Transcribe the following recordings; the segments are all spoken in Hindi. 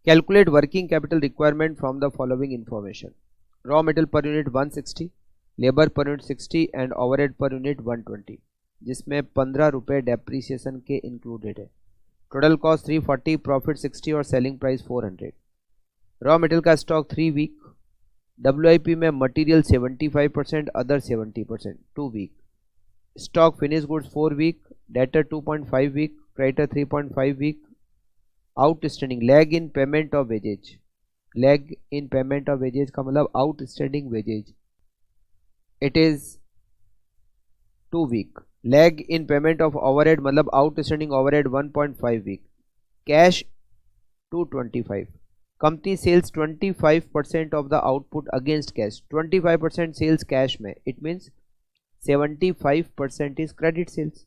Calculate working capital requirement from the following information. Raw material per unit 160, labour पर unit 60 and overhead per unit 120, जिसमें 15 रुपये डेप्रीसिएशन के इंक्लूडेड है। टोटल कॉस्ट 340, प्रॉफिट 60 और सेलिंग प्राइस 400। रॉ मटेरियल का स्टॉक 3 वीक, WIP में material 75%, other 70%, 2 week. Stock finish goods 4 week, debtor 2.5 week, creditor 3.5 week. Outstanding lag in payment of wages, lag in payment of wages का मतलब outstanding wages, it is 2 week. Lag in payment of overhead मतलब outstanding overhead 1.5 week. Cash 225। Company sales 25% of the output against cash, 25% sales cash में, it means 75% is credit sales.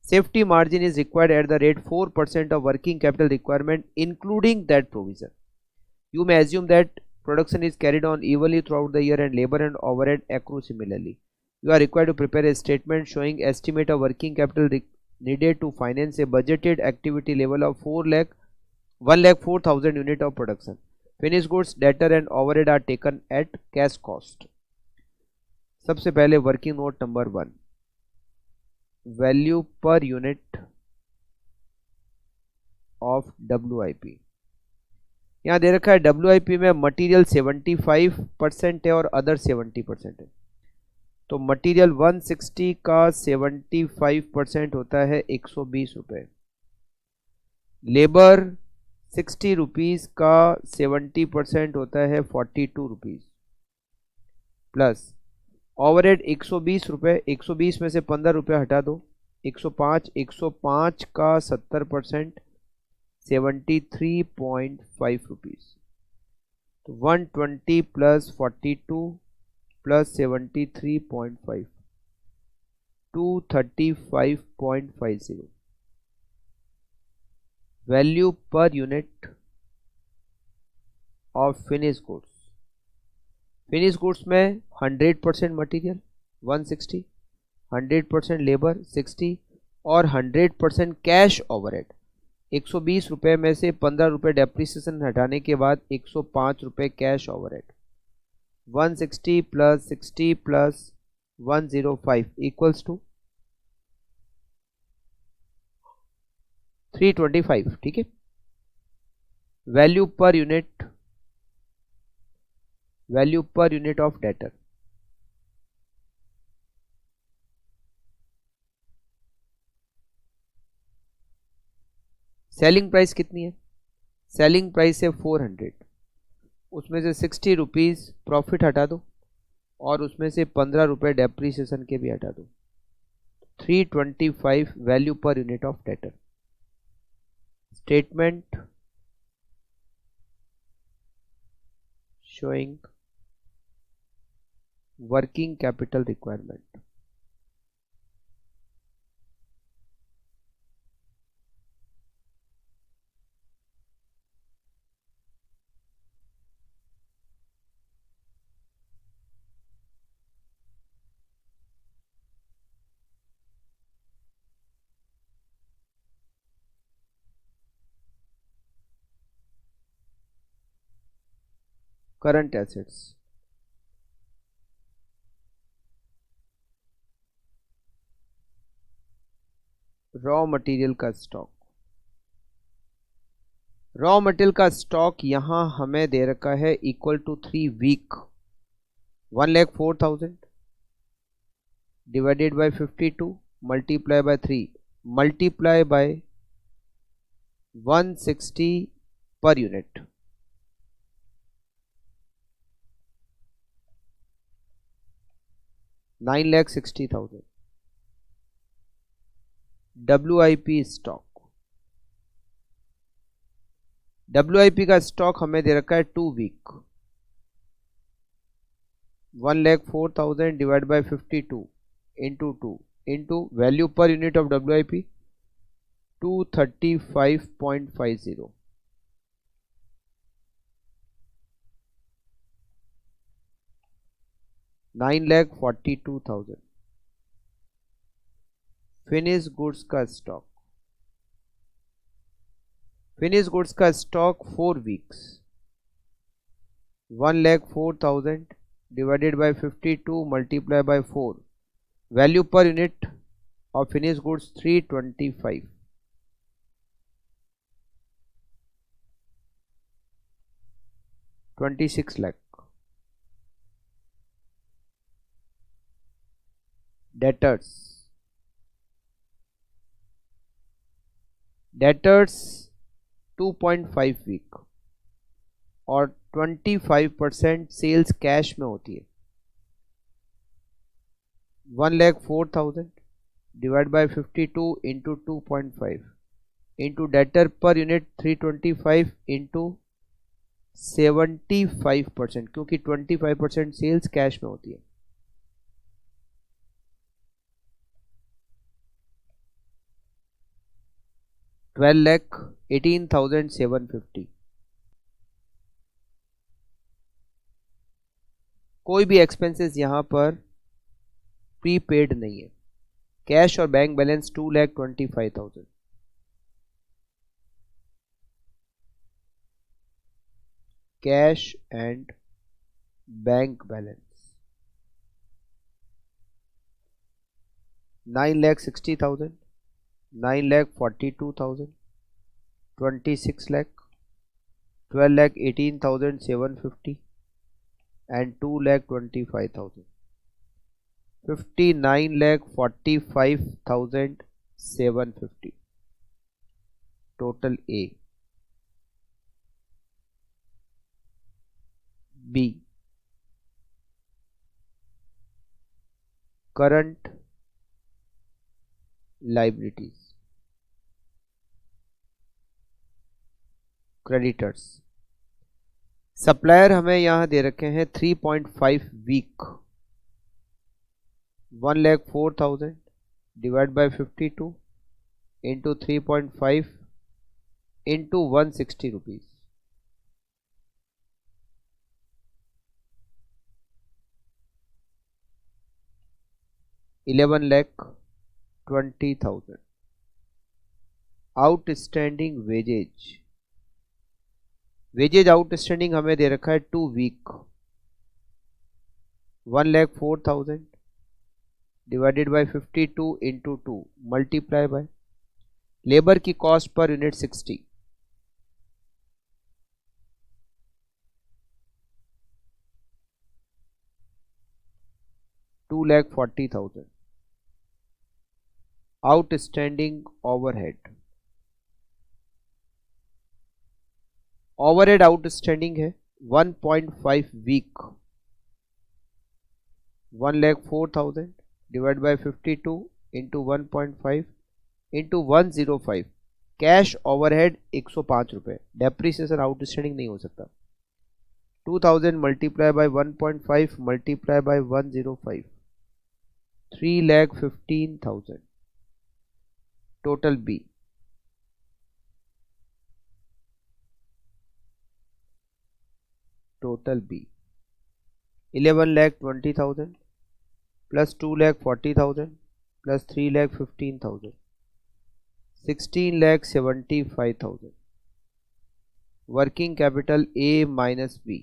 Safety margin is required at the rate 4% of working capital requirement, including that provision. You may assume that production is carried on evenly throughout the year and labor and overhead accrue similarly. You are required to prepare a statement showing estimate of working capital needed to finance a budgeted activity level of 1,04,000 unit of production. Finished goods, debtor and overhead are taken at cash cost. सबसे पहले working note number 1, value per unit of WIP। यहाँ दे रखा है WIP में मटेरियल 75% है और अदर 70% है। तो मटेरियल 160 का 75% होता है 120 रुपये, लेबर 60 रुपीज़ का 70% होता है 42 रुपीज़, प्लस ओवरहेड 120 रुपये, 120 में से 15 रुपये हटा दो, 105 का 70% 73.5 रुपीज़। तो 120 plus 42 plus 73.5, 235.50। Value per unit of finish goods. Finish goods में 100% मटेरियल 160, 100% लेबर 60 और 100% कैश ओवरहेड। 120 रुपये में से 15 रुपये डेप्रिसिएशन हटाने के बाद 105 रुपये cash overhead. 160 plus 60 plus 105 equals to 325। ठीक है। Value per unit of debtor. Selling price कितनी है? सेलिंग प्राइस है 400, उसमें से 60 रुपीज़ प्रॉफिट हटा दो और उसमें से 15 रुपये डेप्रीसिएशन के भी हटा दो। 325 value per unit of debtor. Statement showing working capital requirement। Current assets, raw material का स्टॉक। रॉ मटेरियल का स्टॉक यहां हमें दे रखा है equal to 3 week. 1,04,000 divided by 52 multiply by 3 multiply by 160 per unit. $9,60,000 WIP stock. WIP का स्टॉक हमें दे रखा है 2 week. 1,04,000 divide by 52 into 2 into value per unit of WIP 235.50। $9,42,000 finish goods का स्टॉक। फिनिश गुड्स का stock 4 weeks, 1,04,000 divided by 52 multiply by 4, value per unit of finish goods 325, 26 lakh. Debtors 2.5 week और 25% सेल्स कैश में होती है। 1,04,000 divide by 52 into 2.5 into debtor per unit 325 into 75%, क्योंकि 25% सेल्स कैश में होती है। $12,18,750। कोई भी एक्सपेंसेस यहां पर प्रीपेड नहीं है। कैश और bank balance 2,25,000। Cash and bank balance 9,60,000, 9,42,000, 26 lakh, 12,18,750 and 2,25,000, 59,45,750 total A। B current liabilities, creditors. Supplier हमें यहां दे रखे हैं 3.5 week, 1,04,000 divide by 52 into 3.5 into 160 rupees, 11,20,000। Outstanding wages outstanding हमें दे रखा है 2 week, 1,04,000 divided by 52 into 2 multiply by labour की cost per unit 60, 2,40,000। Outstanding overhead outstanding है 1.5 week, 1,04,000 divide by 52 into 1.5 into 105। Cash overhead 105 रुपए, डेप्रीसिएशन आउटस्टैंडिंग नहीं हो सकता। 2,000 multiply by 1.5 multiply by 105, 3,15,000 total B. Total B 11,20,000 plus 2,40,000 plus 3,15,000, 16,75,000। Working capital A minus B,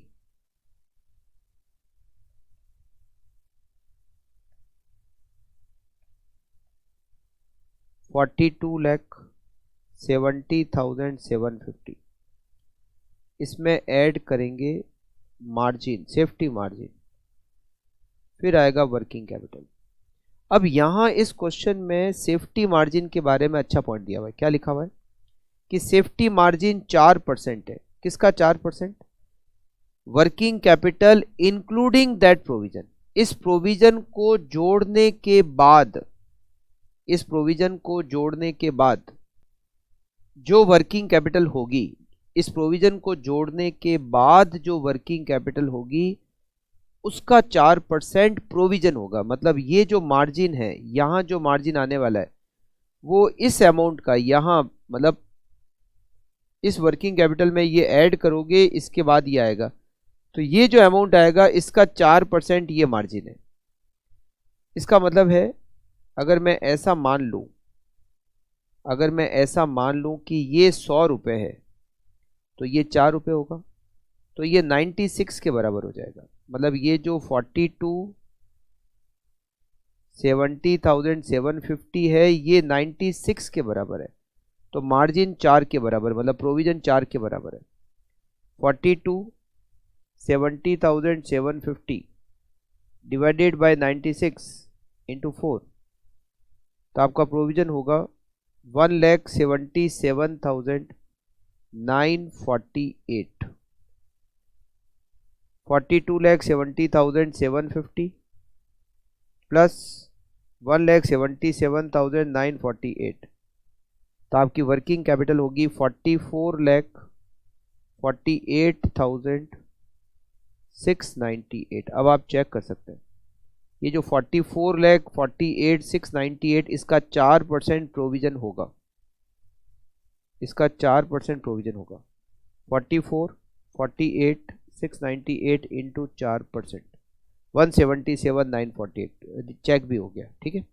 $42,70,750। इसमें ऐड करेंगे मार्जिन, सेफ्टी मार्जिन, फिर आएगा वर्किंग कैपिटल। अब यहां इस क्वेश्चन में सेफ्टी मार्जिन के बारे में अच्छा पॉइंट दिया हुआ है। क्या लिखा हुआ है कि सेफ्टी मार्जिन 4% है। किसका 4%? Working capital including that provision. इस प्रोविजन को जोड़ने के बाद, इस प्रोविजन को जोड़ने के बाद जो वर्किंग कैपिटल होगी, इस प्रोविजन को जोड़ने के बाद जो वर्किंग कैपिटल होगी उसका 4% प्रोविजन होगा। मतलब ये जो मार्जिन है, यहां जो मार्जिन आने वाला है वो इस अमाउंट का, यहां मतलब इस वर्किंग कैपिटल में ये ऐड करोगे, इसके बाद ये आएगा, तो ये जो अमाउंट आएगा इसका 4% ये मार्जिन है। इसका मतलब है अगर मैं ऐसा मान लूं कि ये 100 रुपए है, तो ये 4 रुपये होगा, तो ये 96 के बराबर हो जाएगा। मतलब ये जो 70,750 है ये 96 के बराबर है। तो मार्जिन 4 के बराबर, मतलब प्रोविजन 4 के बराबर है। 70,750 डिवाइडेड बाय 96 इंटू 4, तो आपका प्रोविजन होगा 1,77,948। 42,70,750 प्लस 1,77,948, तो आपकी वर्किंग कैपिटल होगी 44,48,698। अब आप चेक कर सकते हैं, ये जो 44,48,698 इसका 4% प्रोविजन होगा, इसका 4% प्रोविजन होगा। 44,48,698 इंटू 4%, 177,948, चेक भी हो गया। ठीक है।